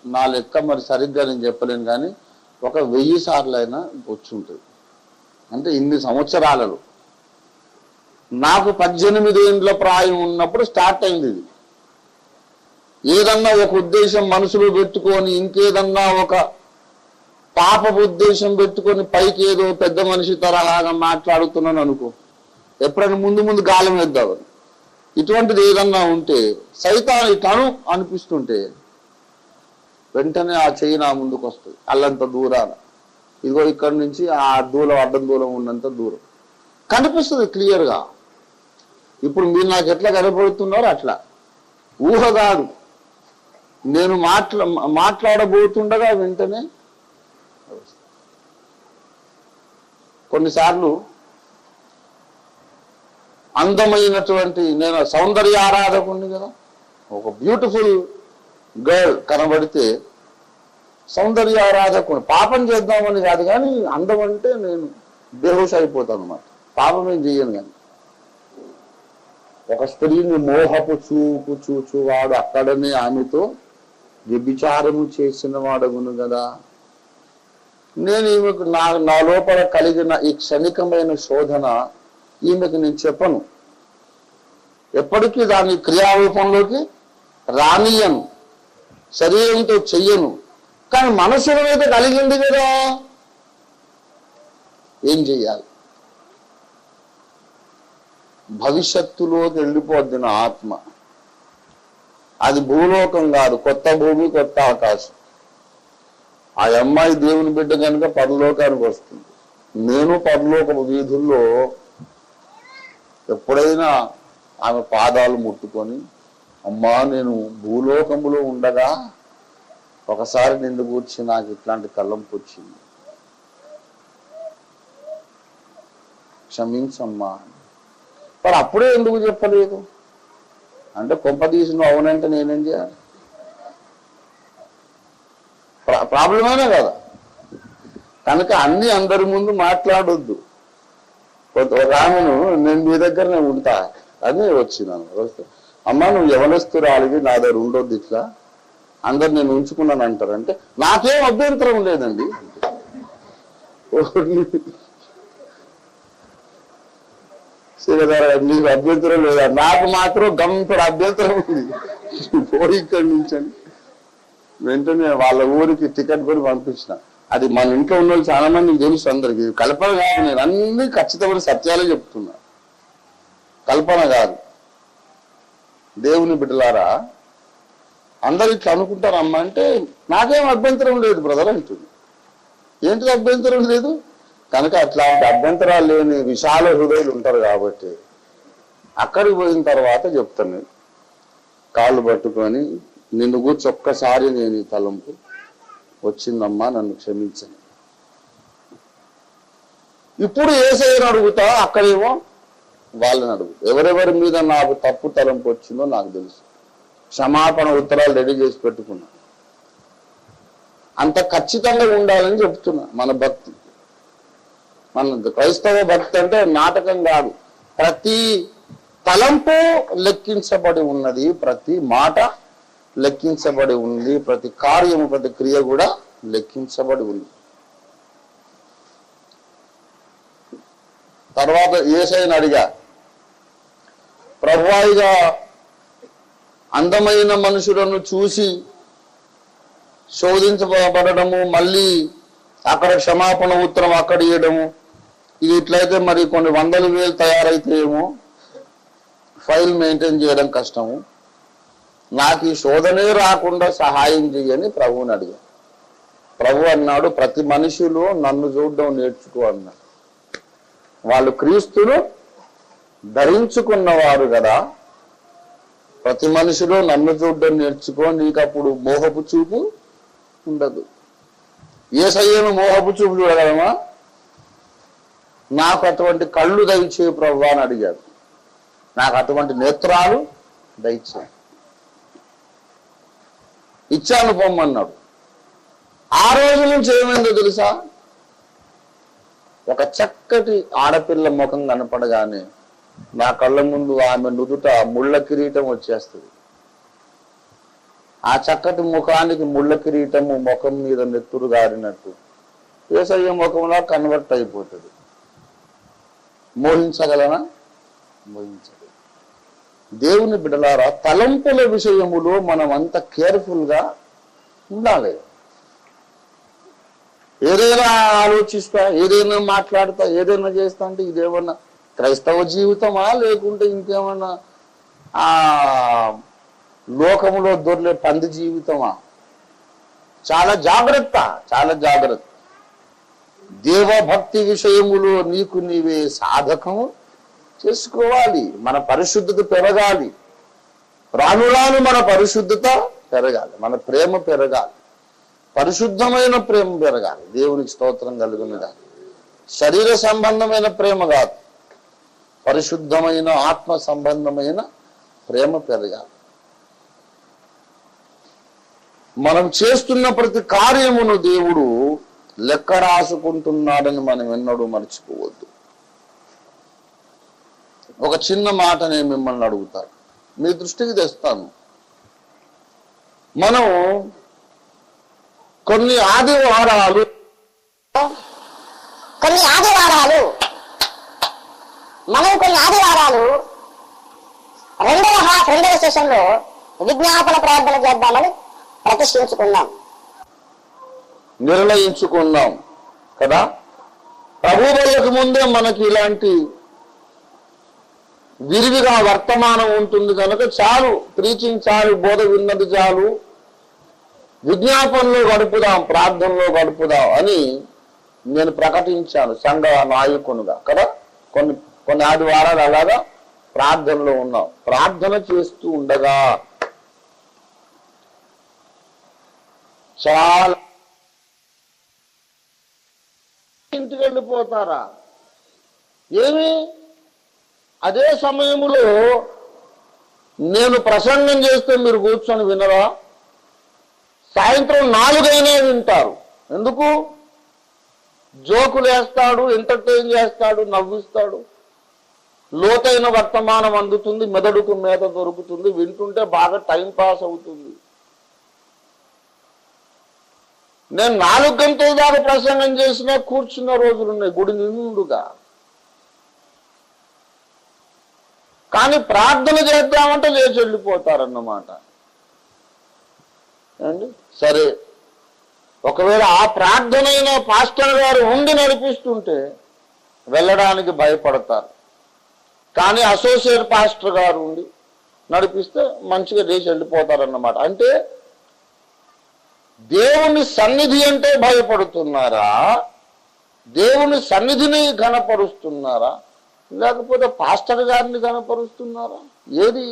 నా లెక్క మరి సరిగ్గా నేను చెప్పలేను కానీ ఒక 1000 సార్లైనా వచ్చి ఉంటుంది. అంటే ఇన్ని సంవత్సరాలలో నాకు 18 ఏళ్ళ ప్రాయం ఉన్నప్పుడు స్టార్ట్ అయింది ఇది. ఏదన్నా ఒక ఉద్దేశం మనసులో పెట్టుకొని ఇంకేదన్నా ఒక పాపపు ఉద్దేశం పెట్టుకొని పైకి ఏదో పెద్ద మనిషి తరహాగా మాట్లాడుతున్నాను అనుకో, ఎప్పుడైనా ముందు గాలం వేద్దామని, ఇటువంటిది ఏదన్నా ఉంటే సైతాన్ తను అనిపిస్తుంటే వెంటనే ఆ చెయ్యి నా ముందుకు వస్తుంది, అల్లంత దూరాన, ఇదిగో ఇక్కడి నుంచి ఆ దూరం, అడ్డం దూరం ఉన్నంత దూరం కనిపిస్తుంది క్లియర్గా. ఇప్పుడు మీరు నాకు ఎట్లా కనపడుతున్నారో అట్లా, ఊహ కాదు, నేను మాట్లాడబోతుండగా వెంటనే. కొన్నిసార్లు అందమైనటువంటి, నేను సౌందర్య ఆరాధకుడిని కదా, ఒక బ్యూటిఫుల్ గర్ల్ కనబడితే సౌందర్య ఆరాధకుడు, పాపం చేద్దామని కాదు కానీ అందం అంటే నేను బేహోష్ అయిపోతాను అన్నమాట. పాపం ఏం చెయ్యను కానీ ఒక స్త్రీని మోహపు చూపు చూచు వాడు అక్కడనే ఆమెతో వ్యభిచారము చేసిన వాడగును కదా. నేను ఈమెకు నా లోపల కలిగిన ఈ క్షణికమైన శోధన ఈమెకు నేను చెప్పను, ఎప్పటికీ దాని క్రియారూపంలోకి రానియను, శరీరంతో చెయ్యను. కానీ మనసులో అయితే కలిగింది కదా, ఏం చెయ్యాలి? భవిష్యత్తులోకి వెళ్ళిపోద్ది నా ఆత్మ. అది భూలోకం కాదు, కొత్త భూమి కొత్త ఆకాశం. ఆ అమ్మాయి దేవుని బిడ్డ కనుక పరలోకానికి వస్తుంది. నేను పరలోకపు వీధుల్లో ఎప్పుడైనా ఆమె పాదాలు ముట్టుకొని, అమ్మా నేను భూలోకములో ఉండగా ఒకసారి నిన్ను కూర్చి నాకు ఇట్లాంటి తలంపు వచ్చింది, క్షమించమ్మా. మరి అప్పుడే ఎందుకు చెప్పలేదు అంటే, కొంప తీసి నువ్వు అవునంటే నేనేం చేయాలి? ప్రాబ్లమేనా కదా. కనుక అన్ని అందరి ముందు మాట్లాడొద్దు. ఒక ఆమెను నేను మీ దగ్గరనే ఉంటా అని వచ్చినాను. వస్తే అమ్మ నువ్వు యవనస్తురాలివి, నా దగ్గర ఉండొద్దు, ఇట్లా అందరు నేను ఉంచుకున్నాను అంటారంటే నాకేం అభ్యంతరం లేదండి. నీకు అభ్యంతరం లేదా? నాకు మాత్రం గంపడ అభ్యంతరం ఉంది. పోయి ఇక్కడి నుంచి అని వెంటనే వాళ్ళ ఊరికి టికెట్ కొని పంపించిన. అది మన ఇంట్లో ఉన్న వాళ్ళు చాలా మందికి తెలుసు, అందరికి కల్పన కాదు. నేను అన్ని ఖచ్చితమైన సత్యాలే చెప్తున్నా, కల్పన కాదు. దేవుని బిడ్డలారా, అందరు ఇట్లా అనుకుంటారు అమ్మ అంటే నాకేం అభ్యంతరం లేదు బ్రదర్ అంటుంది. ఏంటిది అభ్యంతరం లేదు? కనుక అట్లాంటి అభ్యంతరాలు లేని విశాల హృదయులు ఉంటారు కాబట్టి అక్కడికి పోయిన తర్వాత చెప్తాను, నేను కాళ్ళు పట్టుకొని నిన్ను కూర్చొని ఒక్కసారి నేను ఈ తలంపు వచ్చిందమ్మా నన్ను క్షమించను. ఇప్పుడు యేసయ్యను అడుగుతా, అక్కడేమో వాళ్ళని అడుగుతా. ఎవరెవరి మీద నాకు తప్పు తలంపు వచ్చిందో నాకు తెలుసు. క్షమాపణ ఉత్తరాలు రెడీ చేసి పెట్టుకున్నా. అంత ఖచ్చితంగా ఉండాలని చెప్తున్నా. మన భక్తి, మన క్రైస్తవ భక్తి అంటే నాటకం కాదు. ప్రతి తలంపు లెక్కించబడి ఉన్నది, ప్రతి మాట లెక్కించబడి ఉంది, ప్రతి కార్యము ప్రతి క్రియ కూడా లెక్కించబడి ఉంది. తర్వాత యేసయ్యను అడిగా, ప్రభువాయిగా అందమైన మనుషులను చూసి శోధించబడము, మళ్ళీ అక్కడ క్షమాపణ ఉత్తరం అక్కడ ఇవ్వడము, ఇది ఇట్లయితే మరి కొన్ని 100,000 తయారైతేమో ఫైల్ మెయింటైన్ చేయడం కష్టము, నాకు ఈ శోధనే రాకుండా సహాయం చేయని ప్రభువుని అడిగా. ప్రభు అన్నాడు, ప్రతి మనిషిలో నన్ను చూడడం నేర్చుకో అన్నాడు. వాళ్ళు క్రీస్తును ధరించుకున్నవారు కదా, ప్రతి మనిషిలో నన్ను చూడడం నేర్చుకో, నీకు అప్పుడు మోహపు చూపు ఉండదు. యేసయ్యను మోహపు చూపు చూడగలమా? నాకు అటువంటి కళ్ళు దయచే ప్రభు అని అడిగాడు. నాకు అటువంటి నేత్రాలు దయచే, ఇచ్చాను పొమ్మన్నాడు. ఆ రోజు నుంచి ఏమైందో తెలుసా? ఒక చక్కటి ఆడపిల్ల ముఖం కనపడగానే నా కళ్ళ ముందు ఆమె నుదుట ముళ్ళ కిరీటం వచ్చేస్తుంది. ఆ చక్కటి ముఖానికి ముళ్ళ కిరీటము ముఖం మీద నెత్తురు గారినట్టు యేసయ్య ముఖంలో కన్వర్ట్ అయిపోతుంది. మోహించగలనా? మోహించగల. దేవుని బిడ్డలారా, తలంపుల విషయములో మనం అంత కేర్ఫుల్ గా ఉండాలి. ఏదైనా ఆలోచిస్తా, ఏదైనా మాట్లాడతా, ఏదైనా చేస్తా అంటే ఇదేమన్నా క్రైస్తవ జీవితమా లేకుంటే ఇంకేమన్నా లోకములో దొర్లే పంది జీవితమా? చాలా జాగ్రత్త, చాలా జాగ్రత్త. దేవభక్తి విషయములో నీకు నీవే సాధకము చేసుకోవాలి. మన పరిశుద్ధత పెరగాలి. రాను రాను మన పరిశుద్ధత పెరగాలి, మన ప్రేమ పెరగాలి, పరిశుద్ధమైన ప్రేమ పెరగాలి. దేవునికి స్తోత్రం కలుగునుగా. శరీర సంబంధమైన ప్రేమ కాదు, పరిశుద్ధమైన ఆత్మ సంబంధమైన ప్రేమ పెరగాలి. మనం చేస్తున్న ప్రతి కార్యమును దేవుడు లెక్క రాసుకుంటున్నాడని మనం ఎన్నడూ మర్చిపోవద్దు. ఒక చిన్న మాట నేను మిమ్మల్ని అడుగుతాను, మీ దృష్టికి తెస్తాను. మనం కొన్ని ఆదివారాలు మనం కొన్ని ఆదివారాలు రెండవ సెషన్లో విజ్ఞాపన ప్రార్థన చేద్దామని నిర్ణయించుకున్నాం కదా. ప్రభువులకు ముందే మనకి ఇలాంటి విరివిగా వర్తమానం ఉంటుంది కనుక చాలు, ప్రీచింగ్ చాలు, బోధ విన్నది చాలు, విజ్ఞాపనలో గడుపుదాం, ప్రార్థనలో గడుపుదాం అని నేను ప్రకటించాను సంఘ నాయకునిగా కదా. కొన్ని ఆదివారాలు అలాగా ప్రార్థనలో ఉన్నాం. ప్రార్థన చేస్తూ ఉండగా చాలా ఇంటికి వెళ్ళిపోతారా ఏమి? అదే సమయంలో నేను ప్రసంగం చేస్తే మీరు కూర్చొని వినరా? సాయంత్రం 4 అయినా వింటారు. ఎందుకు? జోకులు వేస్తాడు, ఎంటర్టైన్ చేస్తాడు, నవ్విస్తాడు, లోతైన వర్తమానం అందుతుంది, మెదడుకు మేత దొరుకుతుంది, వింటుంటే బాగా టైం పాస్ అవుతుంది. నేను 4 గంటల దాకా ప్రసంగం చేసినా కూర్చున్న రోజులున్నాయి గుడి నిండుగా. కానీ ప్రార్థన చేద్దామంటే లేచి వెళ్ళిపోతారన్నమాట. సరే, ఒకవేళ ఆ ప్రార్థనైన పాస్టర్ గారు ఉండి నడిపిస్తుంటే వెళ్ళడానికి భయపడతారు. కానీ అసోసియేట్ పాస్టర్ గారు ఉండి నడిపిస్తే మంచిగా లేచి వెళ్ళిపోతారన్నమాట. అంటే దేవుని సన్నిధి అంటే భయపడుతున్నారా? దేవుని సన్నిధిని ఘనపరుస్తున్నారా? లేకపోతే పాస్టర్ గారిని ఘనపరుస్తున్నారా? ఏది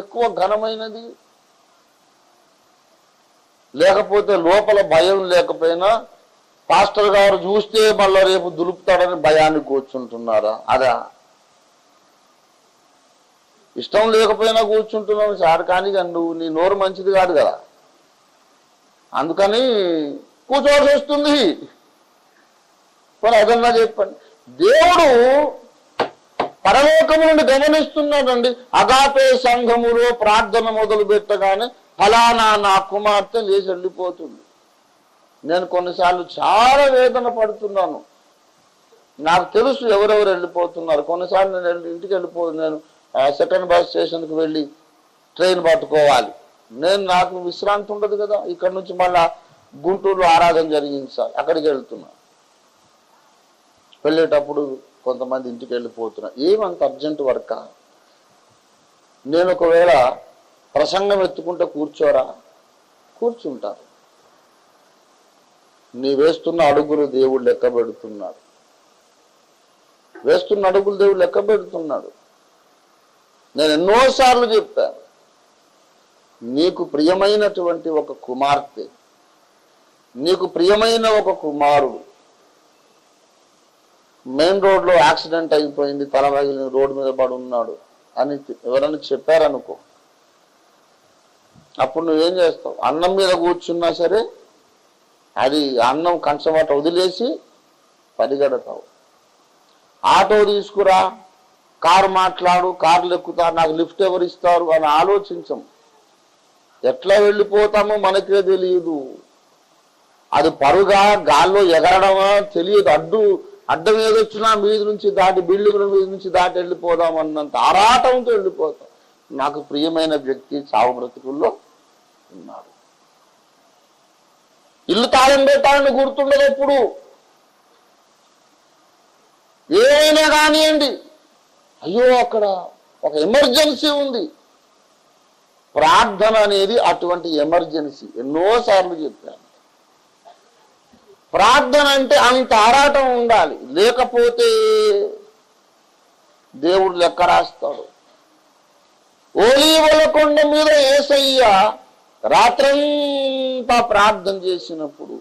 ఎక్కువ ఘనమైనది? లేకపోతే లోపల భయం లేకపోయినా పాస్టర్ గారు చూస్తే మళ్ళీ రేపు దులుపుతాడని భయాన్ని కూర్చుంటున్నారా? అదా? ఇష్టం లేకపోయినా కూర్చుంటున్నావు సార్, కానీ నువ్వు నీ నోరు మంచిది కాదు కదా, అందుకని కూర్చోవలసి వస్తుంది. మరి అదన్నా చెప్పండి. దేవుడు పరలోకము నుండి గమనిస్తున్నాడండి. అగాపే సంఘములో ప్రార్థన మొదలు పెట్టగానే ఫలానా నా కుమార్తె లేచి వెళ్ళిపోతుంది. నేను కొన్నిసార్లు చాలా వేదన పడుతున్నాను. నాకు తెలుసు ఎవరెవరు వెళ్ళిపోతున్నారు. కొన్నిసార్లు నేను ఇంటికి నేను సెకండ్ బస్ స్టేషన్కి వెళ్ళి ట్రైన్ పట్టుకోవాలి. నాకు విశ్రాంతి ఉండదు కదా. ఇక్కడ నుంచి మళ్ళా గుంటూరులో ఆరాధన జరిగించాలి, అక్కడికి వెళ్తున్నా. వెళ్ళేటప్పుడు కొంతమంది ఇంటికి వెళ్ళిపోతున్నా. ఏమంత అర్జెంట్ వర్కా? నేను ఒకవేళ ప్రసంగం ఎత్తుకుంటే కూర్చోరా? కూర్చుంటారు. నీ వేస్తున్న అడుగులు దేవుడు లెక్క పెడుతున్నాడు. వేస్తున్న అడుగులు దేవుడు లెక్క పెడుతున్నాడు. నేను ఎన్నోసార్లు చెప్పాను, నీకు ప్రియమైనటువంటి ఒక కుమార్తె, నీకు ప్రియమైన ఒక కుమారుడు మెయిన్ రోడ్లో యాక్సిడెంట్ అయిపోయింది, తల పగిలిన రోడ్డు మీద పడి ఉన్నాడు అని ఎవరైనా చెప్పారనుకో, అప్పుడు నువ్వేం చేస్తావు? అన్నం మీద కూర్చున్నా సరే అది అన్నం కంచమట వదిలేసి పరిగెడతావు. ఆటో తీసుకురా, కారు మాట్లాడు, కార్లు ఎక్కుతా, నాకు లిఫ్ట్ ఎవరు ఇస్తారు అని ఆలోచించం. ఎట్లా వెళ్ళిపోతామో మనకే తెలియదు. అది పరుగా గాల్లో ఎగరడమా తెలియదు. అడ్డం ఏదొచ్చినా మీద నుంచి దాటి, బిల్డింగ్ల మీద నుంచి దాటి వెళ్ళిపోదాం అన్నంత ఆరాటంతో వెళ్ళిపోతాం. నాకు ప్రియమైన వ్యక్తి చావు బ్రతుకుల్లో ఉన్నాడు. ఇల్లు తాళం పెట్టాలని గుర్తుండదు ఎప్పుడు. ఏమైనా కానివ్వండి, అయ్యో అక్కడ ఒక ఎమర్జెన్సీ ఉంది. ప్రార్థన అనేది అటువంటి ఎమర్జెన్సీ. ఎన్నోసార్లు చెప్పాను, ప్రార్థన అంటే అంత ఆరాటం ఉండాలి. లేకపోతే దేవుడు లెక్క రాస్తాడు. ఒలీవల కొండ మీద యేసయ్య రాత్రంతా ప్రార్థన చేసినప్పుడు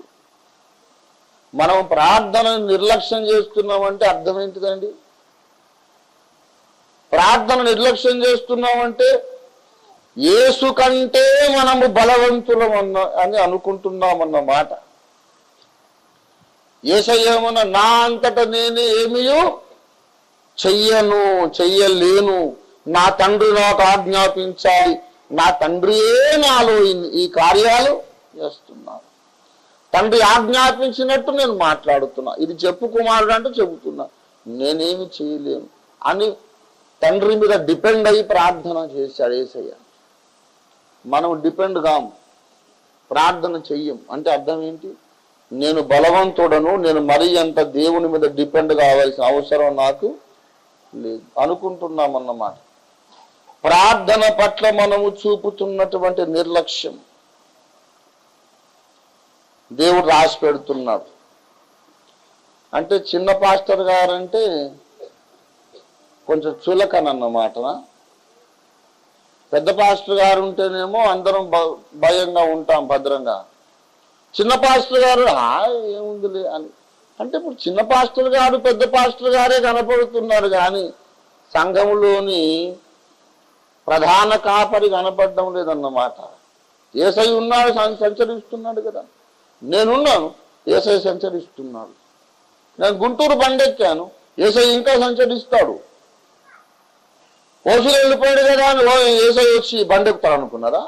మనం ప్రార్థనను నిర్లక్ష్యం చేస్తున్నామంటే అర్థం ఏంటిదండి? ప్రార్థన నిర్లక్ష్యం చేస్తున్నామంటే యేసు కంటే మనము బలవంతులం అని అనుకుంటున్నామన్నమాట. యేసయ్యేమన్నా నా అంతట నేనే ఏమీయో చెయ్యలేను, నా తండ్రి నాకు ఆజ్ఞాపించాలి, నా తండ్రియే నాలో ఈ కార్యాలు చేస్తున్నారు. తండ్రి ఆజ్ఞాపించినట్టు నేను మాట్లాడుతున్నా. ఇది చెప్పు కుమారుడు అంటే చెబుతున్నా, నేనేమి చేయలేను అని తండ్రి మీద డిపెండ్ అయ్యి ప్రార్థన చేశాడు యేసయ్య. మనం డిపెండ్ కాము, ప్రార్థన చెయ్యం. అంటే అర్థం ఏంటి? నేను బలవంతుడను, నేను మరీ అంత దేవుని మీద డిపెండ్ కావాల్సిన అవసరం నాకు లేదు అనుకుంటున్నామన్నమాట. ప్రార్థన పట్ల మనము చూపుతున్నటువంటి నిర్లక్ష్యం దేవుడు రాసి పెడుతున్నాడు. అంటే చిన్న పాస్టర్ గారంటే కొంచెం చులకనన్నమాట. పెద్ద పాస్టర్ గారు ఉంటేనేమో అందరం భయంగా ఉంటాం, భద్రంగా. చిన్న పాస్టర్ గారు ఏముందిలే అని అంటే ఇప్పుడు చిన్న పాస్టర్ గారు పెద్ద పాస్టర్ గారే కనపడుతున్నారు, కానీ సంఘంలోని ప్రధాన కాపరి కనపడడం లేదన్నమాట. యేసయ్య ఉన్నాడు, సంచరిస్తున్నాడు కదా. నేనున్నాను, యేసయ్య సంచరిస్తున్నాడు. నేను గుంటూరు బండెక్కాను, యేసయ్య ఇంకా సంచరిస్తాడు. ఓసులు వెళ్ళిపోయాడు కదా అని యేసయ్య వచ్చి బండెక్కుతాడు అనుకున్నారా?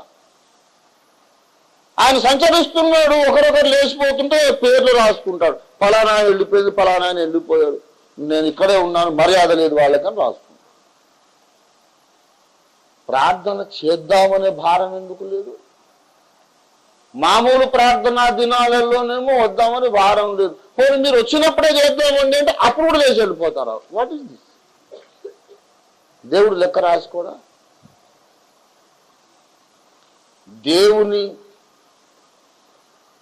ఆయన సంచరిస్తున్నాడు. ఒకరొకరు లేచిపోతుంటే పేర్లు రాసుకుంటాడు. ఫలానా వెళ్ళిపోయింది, ఫలానా ఆయన వెళ్ళిపోయాడు, నేను ఇక్కడే ఉన్నాను, మర్యాద లేదు వాళ్ళకని రాసుకుంటాడు. ప్రార్థన చేద్దామనే భారం ఎందుకు లేదు? మామూలు ప్రార్థనా దినాలలోనేమో వద్దామని భారం లేదు. పోనీ మీరు వచ్చినప్పుడే చేద్దామండి అంటే అప్పుడు కూడా లేచి వెళ్ళిపోతారా? What is this? దేవుడు లెక్క రాసుకోడా? దేవుని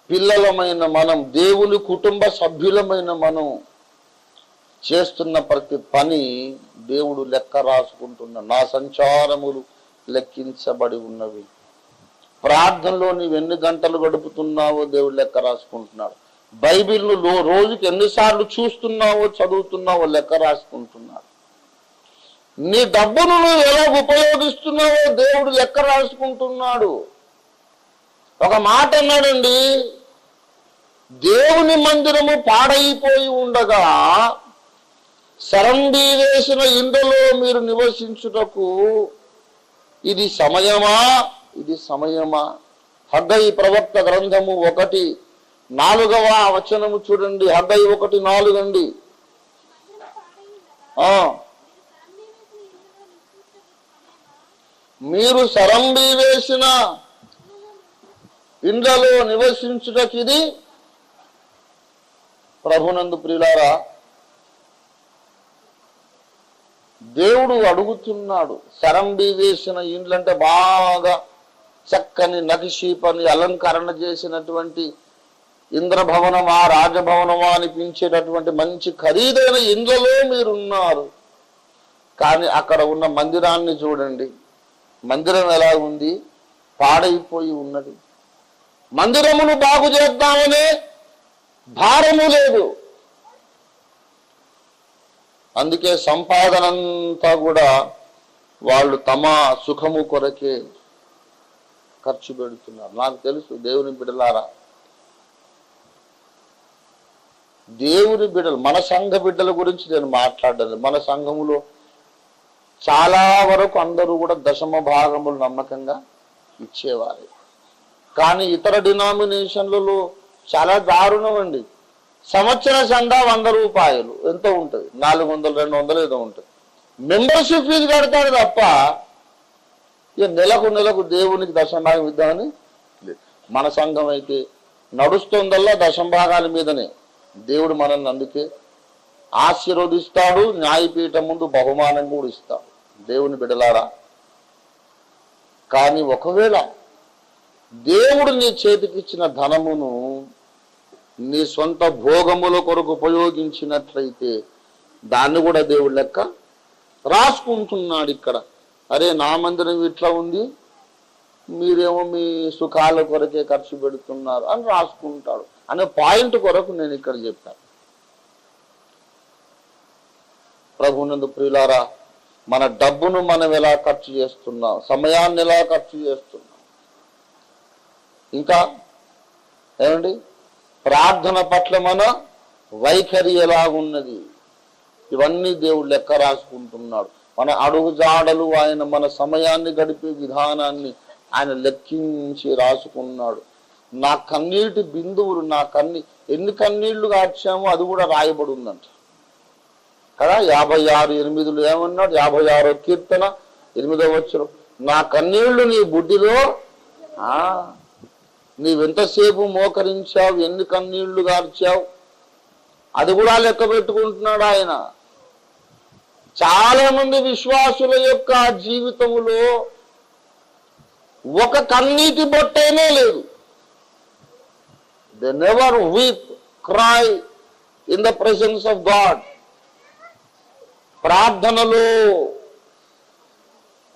పిల్లలమైన మనం, దేవుని కుటుంబ సభ్యులమైన మనం చేస్తున్న ప్రతి పని దేవుడు లెక్క రాసుకుంటున్న. నా సంచారములు లెక్కించబడి ఉన్నవి. ప్రార్థనలో నీవు ఎన్ని గంటలు గడుపుతున్నావో దేవుడు లెక్క రాసుకుంటున్నాడు. బైబిల్ను రోజుకి ఎన్నిసార్లు చూస్తున్నావో చదువుతున్నావో లెక్క రాసుకుంటున్నాడు. నీ డబ్బును నువ్వు ఎలా ఉపయోగిస్తున్నావో దేవుడు లెక్క రాసుకుంటున్నాడు. ఒక మాట అన్నాడండి, దేవుని మందిరము పాడైపోయి ఉండగా సరంబి వేసిన ఇందులో మీరు నివసించుటకు ఇది సమయమా, ఇది సమయమా? హగ్గయి ప్రవక్త గ్రంథము 1:4 వచనము చూడండి. హగ్గయి 1:4 అండి. మీరు సరంబి వేసిన ఇండ్లలో నివసించుటకు ఇది. ప్రభునందు ప్రియులారా, దేవుడు అడుగుతున్నాడు. సరంబి వేసిన ఇండ్లంటే బాగా చక్కని నగిషీ పని అలంకరణ చేసినటువంటి ఇంద్రభవనమా రాజభవనమా అనిపించేటటువంటి మంచి ఖరీదైన ఇండ్లలో మీరున్నారు. కానీ అక్కడ ఉన్న మందిరాన్ని చూడండి. మందిరం ఎలా ఉంది? పాడైపోయి ఉన్నది. మందిరమును బాగు చేద్దామనే భారము లేదు. అందుకే సంపాదనంతా కూడా వాళ్ళు తమ సుఖము కొరకే ఖర్చు పెడుతున్నారు. నాకు తెలుసు దేవుని బిడ్డలారా, దేవుని బిడ్డలు, మన సంఘ బిడ్డల గురించి నేను మాట్లాడాను. మన సంఘములో చాలా వరకు అందరూ కూడా దశమ భాగములు నమ్మకంగా ఇచ్చేవారు. కానీ ఇతర డినామినేషన్లలో చాలా దారుణం అండి. సంవత్సర చందా 100 రూపాయలు ఎంతో ఉంటుంది, 400 200 ఏదో ఉంటుంది. మెంబర్షిప్ ఫీజు కడతాడు తప్ప ఇక నెలకు దేవునికి దశంభాగం ఇద్దామని లేదు. మన సంఘం అయితే నడుస్తుందల్లా దశంభాగాల మీదనే. దేవుడు మనల్ని అందుకే ఆశీర్వదిస్తాడు, న్యాయపీఠం ముందు బహుమానం కూడా ఇస్తాడు. దేవుని బిడ్డలారా, కానీ ఒకవేళ దేవుడు నీ చేతికిచ్చిన ధనమును నీ సొంత భోగముల కొరకు ఉపయోగించినట్లయితే దాన్ని కూడా దేవుడు లెక్క రాసుకుంటున్నాడు. ఇక్కడ అరే నా మందిరం ఇట్లా ఉంది, మీరేమో మీ సుఖాల కొరకే ఖర్చు పెడుతున్నారు అని రాసుకుంటాడు అనే పాయింట్ కొరకు నేను ఇక్కడ చెప్పాను. ప్రభునందు ప్రియులారా, మన డబ్బును మనం ఎలా ఖర్చు చేస్తున్నాం, సమయాన్ని ఎలా ఖర్చు చేస్తున్నాం, ఇంకా ఏమండి ప్రార్థన పట్ల మన వైఖరి ఎలా ఉన్నది, ఇవన్నీ దేవుడు లెక్క రాసుకుంటున్నాడు. మన అడుగు జాడలు, ఆయన మన సమయాన్ని గడిపే విధానాన్ని ఆయన లెక్కించి రాసుకున్నాడు. నా కన్నీటి బిందువులు, ఎన్ని కన్నీళ్లు కార్చామో అది కూడా రాయబడి ఉందంట కదా. 56:8 ఏమన్నాడు? 56వ కీర్తన 8వ వచనం, నా కన్నీళ్లు నీ బుడ్డిలో, నీవెంతసేపు మోకరించావు, ఎన్ని కన్నీళ్లు కార్చావు, అది కూడా లెక్క పెట్టుకుంటున్నాడు ఆయన. చాలా మంది విశ్వాసుల యొక్క జీవితంలో ఒక కన్నీటి బొట్టేనే లేదు. They never weep, cry in the presence of God. ప్రార్థనలో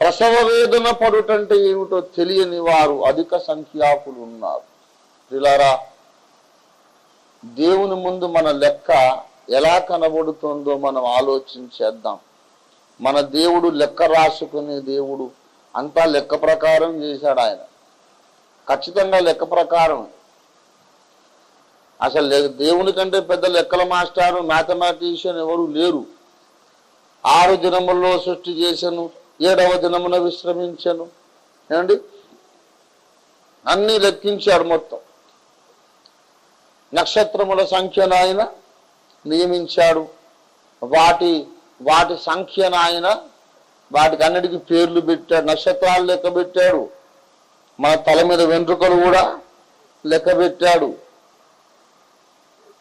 ప్రసవ వేదన పడుటంటే ఏమిటో తెలియని వారు అధిక సంఖ్యాకులు ఉన్నారు. ప్రియులారా, దేవుని ముందు మన లెక్క ఎలా కనబడుతుందో మనం ఆలోచించేద్దాం. మన దేవుడు లెక్క రాసుకునే దేవుడు, అంతా లెక్క ప్రకారం చేశాడు ఆయన. ఖచ్చితంగా లెక్క ప్రకారం. అసలు దేవుని కంటే పెద్ద లెక్కల మాస్టారు, మ్యాథమెటిషియన్ ఎవరు లేరు. 6 దినముల్లో సృష్టి చేశాను, 7వ దినమున విశ్రమించను. ఏమండి, అన్ని లెక్కించాడు మొత్తం. నక్షత్రముల సంఖ్యను ఆయన నియమించాడు. వాటి సంఖ్యను ఆయన వాటికి అన్నిటికీ పేర్లు పెట్టాడు. నక్షత్రాలు లెక్క పెట్టాడు. మన తల మీద వెంట్రుకలు కూడా లెక్క పెట్టాడు.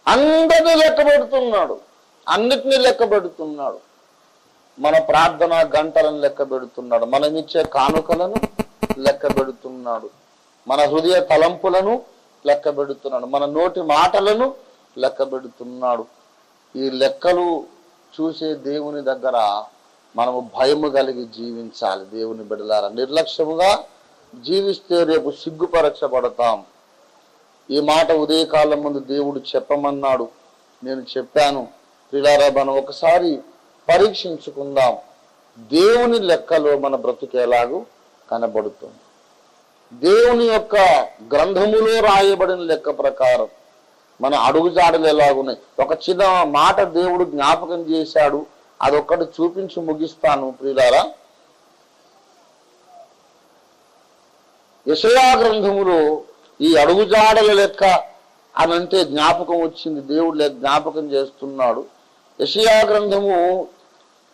అందరినీ లెక్క పెడుతున్నాడు, అన్నిటినీ లెక్క పెడుతున్నాడు. మన ప్రార్థన గంటలను లెక్క పెడుతున్నాడు. మనం ఇచ్చే కానుకలను లెక్క పెడుతున్నాడు. మన హృదయ తలంపులను లెక్క పెడుతున్నాడు. మన నోటి మాటలను లెక్క పెడుతున్నాడు. ఈ లెక్కలు చూసే దేవుని దగ్గర మనము భయము కలిగి జీవించాలి. దేవుని బిడ్డలారా, నిర్లక్ష్యముగా జీవిస్తే రేపు సిగ్గుపరచబడతాం. ఈ మాట ఉదయకాలం ముందు దేవుడు చెప్పమన్నాడు, నేను చెప్పాను. ప్రియులారా, మనం ఒకసారి పరీక్షించుకుందాం. దేవుని లెక్కలో మన బ్రతుకేలాగూ కనబడుతుంది. దేవుని యొక్క గ్రంథములో రాయబడిన లెక్క ప్రకారం మన అడుగుజాడలు ఎలాగున్నాయి. ఒక చిన్న మాట దేవుడు జ్ఞాపకం చేశాడు, అదొక్కటి చూపించి ముగిస్తాను. ప్రియులారా, యెషయా గ్రంథములో ఈ అడుగుజాడల లెక్క అనంటే జ్ఞాపకం వచ్చింది. దేవుడు జ్ఞాపకం చేస్తున్నాడు. యెషయా గ్రంథము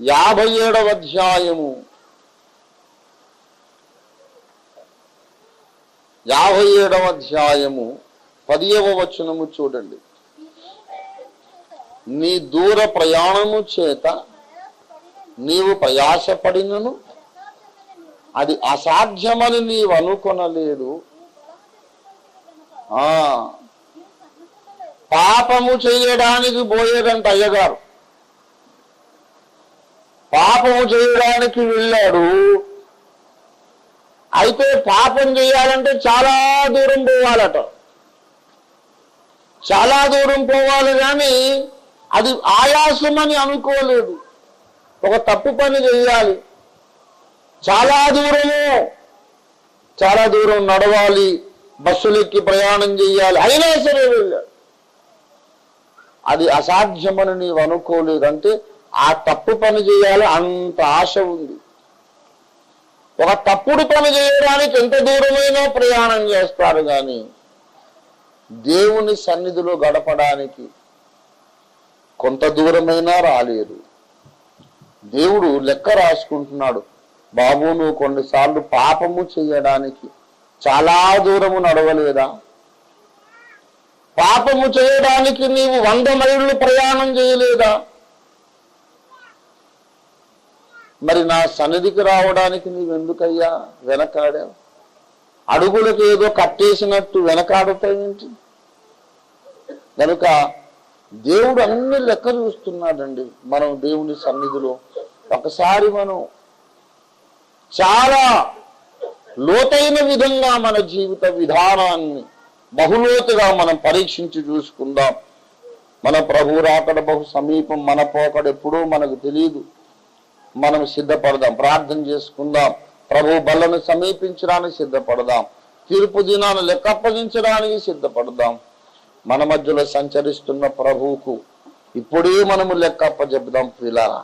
57వ అధ్యాయము 10వ వచనము చూడండి. నీ దూర ప్రయాణము చేత నీవు ప్రయాసపడినను అది అసాధ్యమని నీవు అనుకొనలేదు. పాపము చేయడానికి పోయేదంట అయ్యగారు. పాపము చేయడానికి వెళ్ళాడు. అయితే పాపం చేయాలంటే చాలా దూరం పోవాలట. చాలా దూరం పోవాలి, కానీ అది ఆయాసమని అనుకోలేదు. ఒక తప్పు పని చేయాలి, చాలా దూరం నడవాలి, బస్సులెక్కి ప్రయాణం చేయాలి, అయినా సరే వెళ్ళాడు. అది అసాధ్యమని నీవు అనుకోలేదు. అంటే ఆ తప్పు పని చేయాలి అంత ఆశ ఉంది. ఒక తప్పుడు పని చేయడానికి ఎంత దూరమైనా ప్రయాణం చేస్తారు, కానీ దేవుని సన్నిధిలో గడపడానికి కొంత దూరమైనా రాలేరు. దేవుడు లెక్క రాసుకుంటున్నాడు. బాబు, నువ్వు కొన్నిసార్లు పాపము చేయడానికి చాలా దూరము నడవలేదా? పాపము చేయడానికి నీవు 100 మైళ్ళు ప్రయాణం చేయలేదా? మరి నా సన్నిధికి రావడానికి నీవెందుకయ్యా వెనకాడావు? అడుగులకు ఏదో కట్టేసినట్టు వెనకాడుతాయేంటి? కనుక దేవుడు అన్ని లెక్క చూస్తున్నాడండి. మనం దేవుని సన్నిధిలో ఒకసారి మనం చాలా లోతైన విధంగా మన జీవిత విధానాన్ని బహులోతుగా మనం పరీక్షించి చూసుకుందాం. మన ప్రభు రాకడ బహు సమీపం, మన పోకడ ఎప్పుడో మనకు తెలియదు. మనం సిద్ధపడదాం, ప్రార్థన చేసుకుందాం. ప్రభు బలను సమీపించడానికి సిద్ధపడదాం. తీర్పు దినాన్ని లెక్క అప్పగించడానికి సిద్ధపడదాం. మన మధ్యలో సంచరిస్తున్న ప్రభువుకు ఇప్పుడే మనము లెక్క అప్పచెప్దాం. ప్రియులారా,